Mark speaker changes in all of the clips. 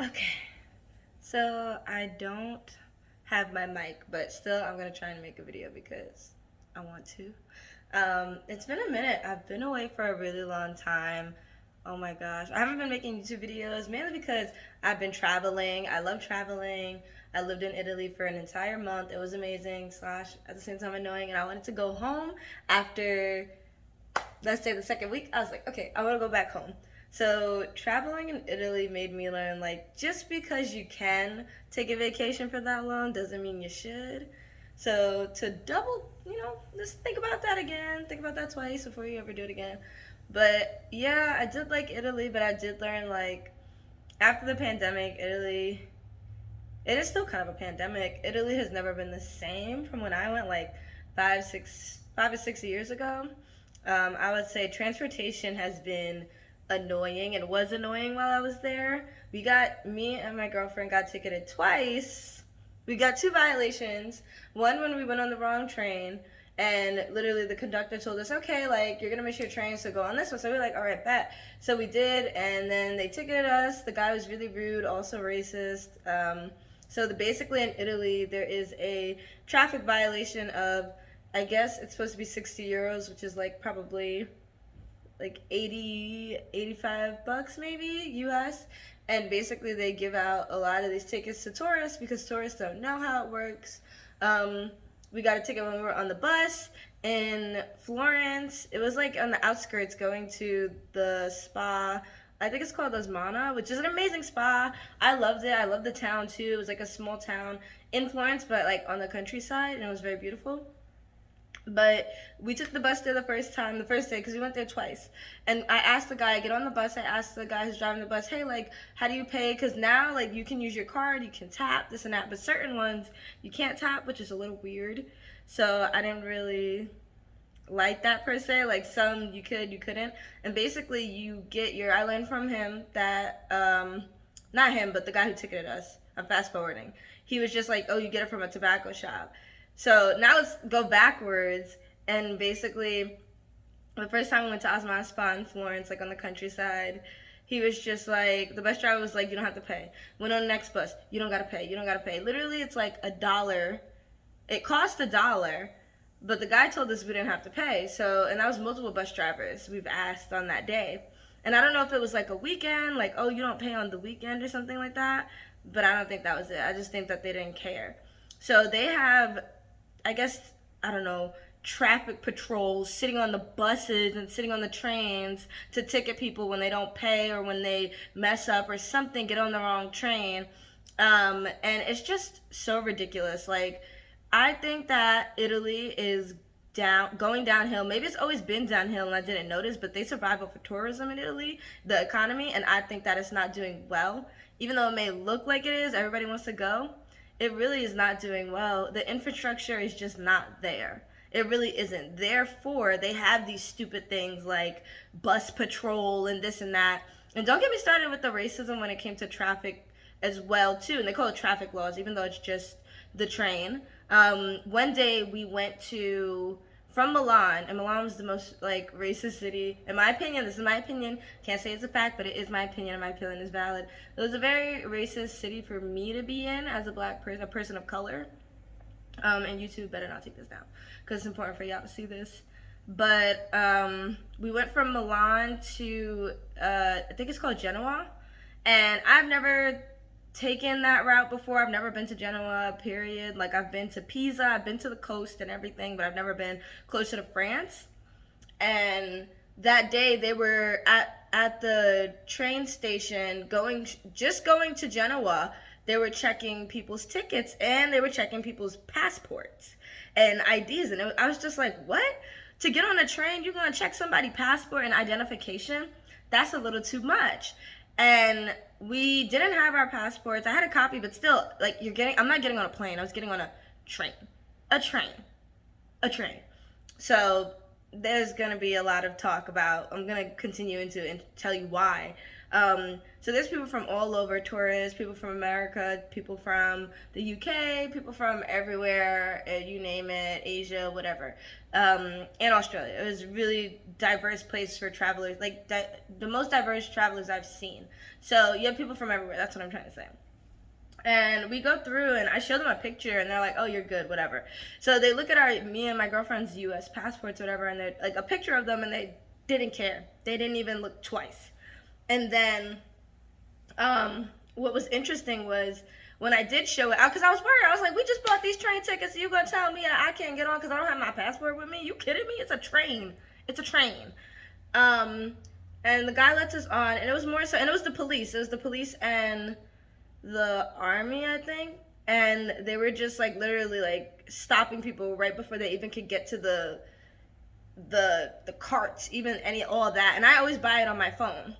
Speaker 1: Okay, so I don't have my mic, but still I'm gonna try and make a video because I want to. It's been a minute. I've been away for a really long time. Oh my gosh. I haven't been making YouTube videos mainly because I've been traveling. I love traveling. I lived in Italy for an entire month. It was amazing, slash, at the same time annoying, and I wanted to go home after, let's say, the second week. I was like, okay, I want to go back home. So traveling in Italy made me learn, like, just because you can take a vacation for that long doesn't mean you should. So to double, just think about that again. Think about that twice before you ever do it again. But yeah, I did like Italy, but I did learn, like, after the pandemic, Italy, it is still kind of a pandemic. Italy has never been the same from when I went, like, 5 or 6 years ago. I would say transportation has been annoying and was annoying while I was there. Me and my girlfriend got ticketed twice. We got two violations. One when we went on the wrong train, and literally the conductor told us, okay, like, you're gonna miss your train, so go on this one. So we were like, all right, bet. So we did, and then they ticketed us. The guy was really rude, also racist. Basically in Italy, there is a traffic violation of, I guess it's supposed to be 60 euros, which is like probably like 80, 85 bucks maybe US. And basically they give out a lot of these tickets to tourists because tourists don't know how it works. We got a ticket when we were on the bus in Florence. It was like on the outskirts going to the spa. I think it's called Osmana, which is an amazing spa. I loved it. I loved the town too. It was like a small town in Florence, but like on the countryside, and it was very beautiful. But we took the bus there the first day, because we went there twice. And I asked the guy, I get on the bus, I asked the guy who's driving the bus, hey, like, how do you pay? Because now, like, you can use your card, you can tap, this and that. But certain ones, you can't tap, which is a little weird. So I didn't really like that per se. Like, some you could, you couldn't. And basically, I learned from him that, not him, but the guy who ticketed us. I'm fast forwarding. He was just like, oh, you get it from a tobacco shop. So now let's go backwards. And basically, the first time we went to Osman Spa in Florence, like on the countryside, he was just like, the bus driver was like, you don't have to pay. Went on the next bus, you don't gotta pay, you don't gotta pay. Literally, it's like $1. It cost $1, but the guy told us we didn't have to pay. So, and that was multiple bus drivers we've asked on that day. And I don't know if it was like a weekend, like, oh, you don't pay on the weekend or something like that, but I don't think that was it. I just think that they didn't care. So they have, I guess, I don't know, traffic patrols sitting on the buses and sitting on the trains to ticket people when they don't pay or when they mess up or something, get on the wrong train. And it's just so ridiculous. Like, I think that Italy is going downhill. Maybe it's always been downhill and I didn't notice, but they survive off of tourism in Italy, the economy, and I think that it's not doing well. Even though it may look like it is, everybody wants to go, it really is not doing well. The infrastructure is just not there. It really isn't. Therefore, they have these stupid things like bus patrol and this and that. And don't get me started with the racism when it came to traffic as well too. And they call it traffic laws, even though it's just the train. One day we went from Milan, and Milan was the most like racist city in my opinion. This is my opinion. Can't say it's a fact, but it is my opinion, and my opinion is valid. It was a very racist city for me to be in as a black person, a person of color. And YouTube better not take this down because it's important for y'all to see this. But we went from Milan to I think it's called Genoa, and I've never taken that route before. I've never been to Genoa, period. Like, I've been to Pisa, I've been to the coast and everything, but I've never been closer to France. And that day they were at the train station going to Genoa. They were checking people's tickets and they were checking people's passports and IDs. And I was just like, what? To get on a train, you're going to check somebody's passport and identification? That's a little too much. And we didn't have our passports. I had a copy, but still, like, I'm not getting on a plane. I was getting on a train. A train. So there's going to be a lot of talk about, I'm going to continue into and tell you why. So there's people from all over, tourists, people from America, people from the UK, people from everywhere, you name it, Asia, whatever, and Australia. It was a really diverse place for travelers, like the most diverse travelers I've seen. So you have people from everywhere. That's what I'm trying to say. And we go through, and I show them a picture, and they're like, "Oh, you're good, whatever." So they look at me and my girlfriend's U.S. passports, whatever, and they're like a picture of them, and they didn't care. They didn't even look twice. And then, what was interesting was when I did show it out, because I was worried. I was like, "We just bought these train tickets, and you gonna tell me I can't get on because I don't have my passport with me? You kidding me? It's a train. It's a train." And the guy lets us on, and it was more so, and it was the police. It was the police and the army, I think, and they were just like literally like stopping people right before they even could get to the carts, even all that. And I always buy it on my phone.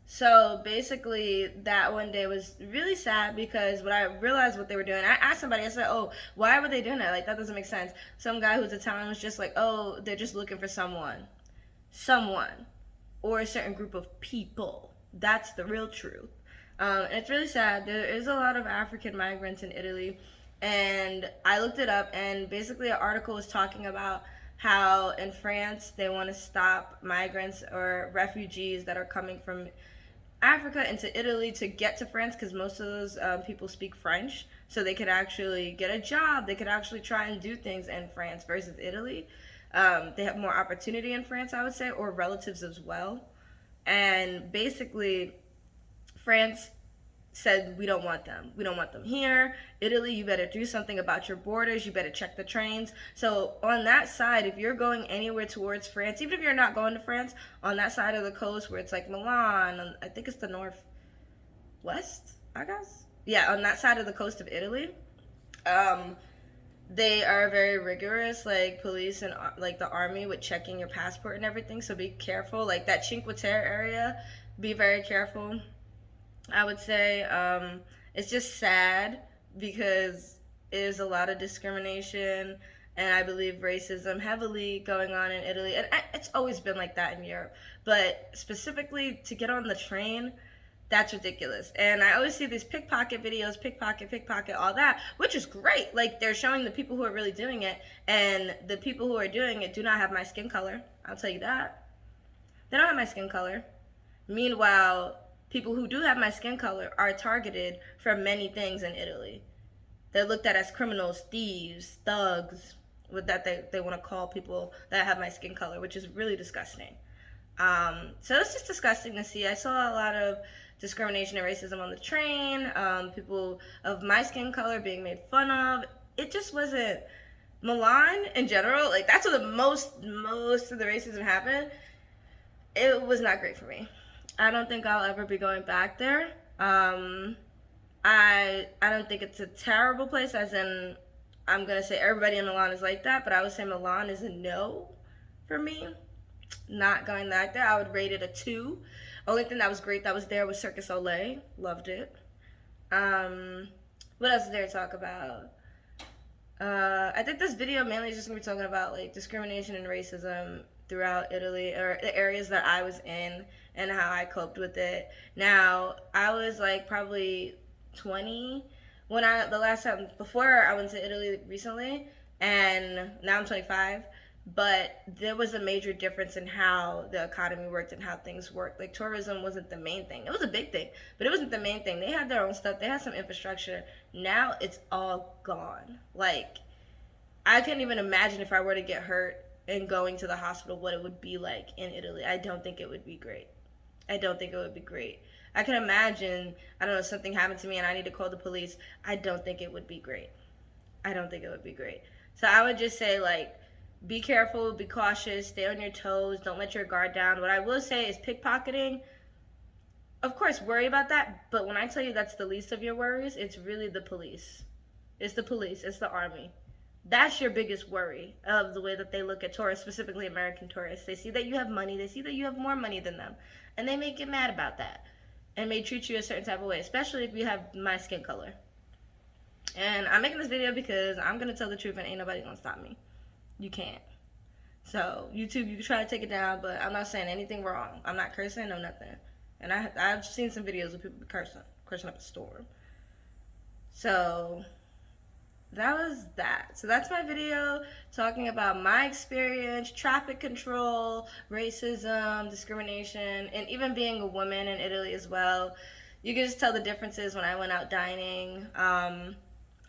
Speaker 1: So basically, that one day was really sad because when I realized what they were doing, I asked somebody. I said, "Oh, why were they doing that? Like that doesn't make sense." Some guy who's Italian was just like, "Oh, they're just looking for someone, or a certain group of people." That's the real truth. And it's really sad. There is a lot of African migrants in Italy, and I looked it up, and basically an article was talking about how in France they want to stop migrants or refugees that are coming from Africa into Italy to get to France, because most of those people speak French, so they could actually get a job. They could actually try and do things in France versus Italy. They have more opportunity in France, I would say, or relatives as well. And basically, France said, "We don't want them. We don't want them here. Italy, you better do something about your borders. You better check the trains." So on that side, if you're going anywhere towards France, even if you're not going to France, on that side of the coast where it's like Milan, I think it's the northwest, I guess. Yeah, on that side of the coast of Italy, they are very rigorous, like police and like the army, with checking your passport and everything. So be careful. Like that Cinque Terre area, be very careful. I would say it's just sad because there's a lot of discrimination and I believe racism heavily going on in Italy. And it's always been like that in Europe. But specifically to get on the train, that's ridiculous. And I always see these pickpocket videos, pickpocket, all that, which is great. Like they're showing the people who are really doing it, and the people who are doing it do not have my skin color. I'll tell you that. They don't have my skin color. Meanwhile, people who do have my skin color are targeted for many things in Italy. They're looked at as criminals, thieves, thugs, with that they want to call people that have my skin color, which is really disgusting. So it's just disgusting to see. I saw a lot of discrimination and racism on the train, people of my skin color being made fun of. It just wasn't. Milan in general, like that's where the most of the racism happened. It was not great for me. I don't think I'll ever be going back there. I don't think it's a terrible place, as in I'm gonna say everybody in Milan is like that, but I would say Milan is a no for me. Not going back there. I would rate it a 2. Only thing that was great that was there was Circus Olay. Loved it. What else is there to talk about? I think this video mainly is just gonna be talking about like discrimination and racism throughout Italy, or the areas that I was in and how I coped with it. Now, I was like probably 20 when the last time before I went to Italy recently, and now I'm 25. But there was a major difference in how the economy worked and how things worked. Like tourism wasn't the main thing. It was a big thing, but it wasn't the main thing. They had their own stuff. They had some infrastructure. Now it's all gone. Like I can't even imagine if I were to get hurt and going to the hospital what it would be like in Italy. I don't think it would be great. I don't think it would be great. I can imagine, I don't know, something happened to me and I need to call the police. I don't think it would be great. I don't think it would be great. So I would just say, like, be careful, be cautious, stay on your toes, don't let your guard down. What I will say is pickpocketing, of course, worry about that, but when I tell you that's the least of your worries, it's really the police. It's the police, it's the army. That's your biggest worry of the way that they look at tourists, specifically American tourists. They see that you have money, they see that you have more money than them, and they may get mad about that and may treat you a certain type of way, especially if you have my skin color. And I'm making this video because I'm going to tell the truth and ain't nobody going to stop me. You can't. So, YouTube, you can try to take it down, but I'm not saying anything wrong. I'm not cursing, no nothing. And I've seen some videos of people cursing up a storm. So that was that. So that's my video talking about my experience, traffic control, racism, discrimination, and even being a woman in Italy as well. You can just tell the differences when I went out dining.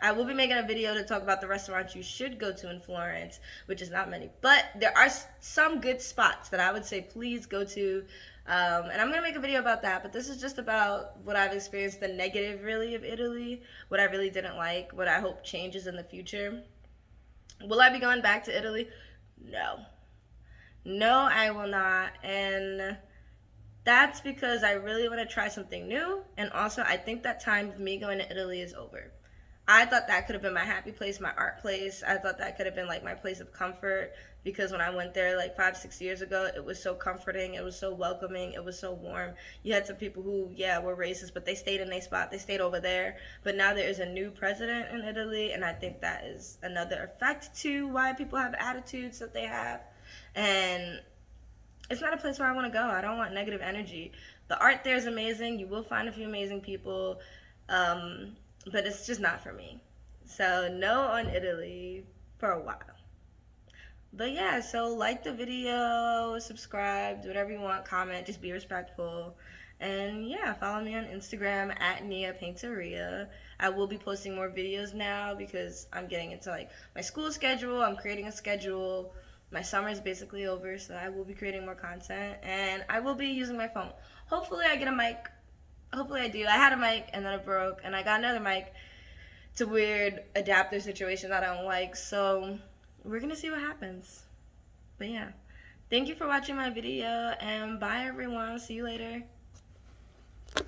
Speaker 1: I will be making a video to talk about the restaurants you should go to in Florence, which is not many, but there are some good spots that I would say please go to. And I'm gonna make a video about that, but this is just about what I've experienced, the negative really of Italy, what I really didn't like, what I hope changes in the future. Will I be going back to Italy? No. No, I will not. And that's because I really want to try something new. And also, I think that time of me going to Italy is over. I thought that could have been my happy place, my art place. I thought that could have been like my place of comfort, because when I went there like 5-6 years ago, it was so comforting, it was so welcoming, it was so warm. You had some people who, yeah, were racist, but they stayed in their spot, they stayed over there. But now there is a new president in Italy, and I think that is another effect to why people have attitudes that they have. And it's not a place where I want to go. I don't want negative energy. The art there is amazing. You will find a few amazing people. But it's just not for me. So no on Italy for a while. But yeah, so like the video, subscribe, do whatever you want, comment, just be respectful. And yeah, follow me on Instagram at Nia Painteria. I will be posting more videos now because I'm getting into like my school schedule. I'm creating a schedule. My summer is basically over, so I will be creating more content. And I will be using my phone. Hopefully I get a mic. Hopefully I do. I had a mic and then it broke, and I got another mic. It's a weird adapter situation that I don't like, so we're gonna see what happens. But yeah, thank you for watching my video, and bye everyone. See you later.